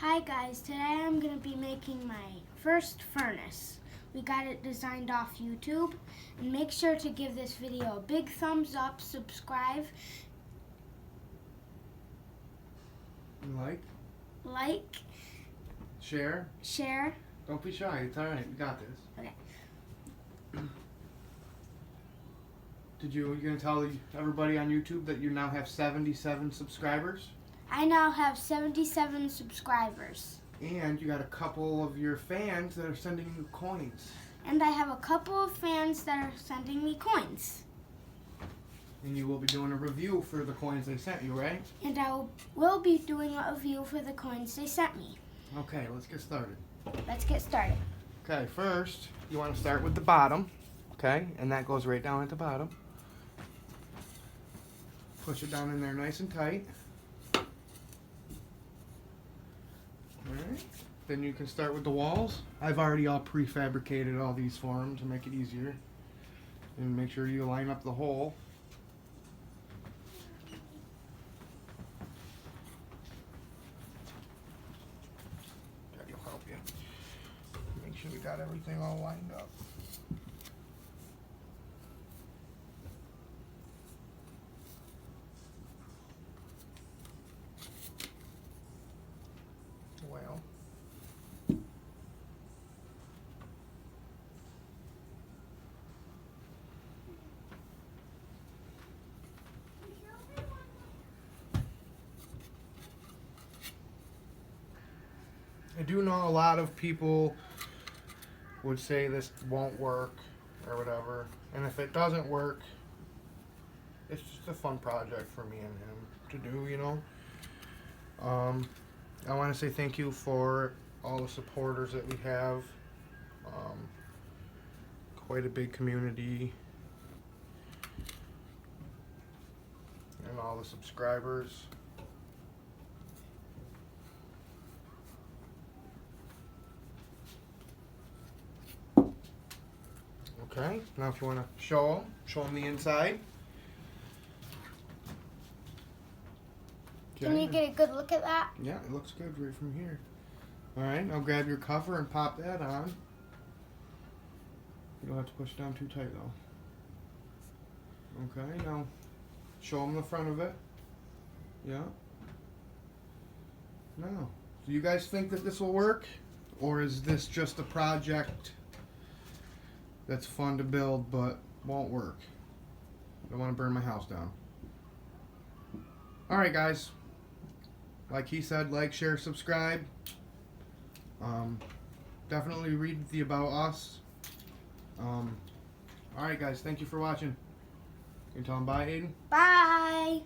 Hi guys, today I'm going to be making my first furnace. We got it designed off YouTube. And make sure to give this video a big thumbs up, subscribe, like, share. Don't be shy, it's alright, we got this. Okay. You're gonna tell everybody on YouTube that you now have 77 subscribers? I now have 77 subscribers. And you got a couple of your fans that are sending you coins. And I have a couple of fans that are sending me coins. And you will be doing a review for the coins they sent you, right? And I will be doing a review for the coins they sent me. Okay, let's get started. Let's get started. Okay, first, you want to start with the bottom. Okay, and that goes right down at the bottom. Push it down in there nice and tight. Alright, then you can start with the walls. I've already all prefabricated all these for them to make it easier. And make sure you line up the hole. That'll help you. Make sure we got everything all lined up. Well, I do know a lot of people would say this won't work or whatever, and if it doesn't work, it's just a fun project for me and him to do, you know. I want to say thank you for all the supporters that we have. Quite a big community, and all the subscribers. Okay, now if you want to show them the inside. Can you get a good look at that? Yeah, it looks good right from here. Alright, now grab your cover and pop that on. You don't have to push it down too tight though. Okay, now show them the front of it. Yeah. Now, do you guys think that this will work? Or is this just a project that's fun to build but won't work? I don't want to burn my house down. Alright guys. Like he said, like, share, subscribe. Definitely read the About Us. Alright guys, thank you for watching. You can tell them bye, Aiden? Bye!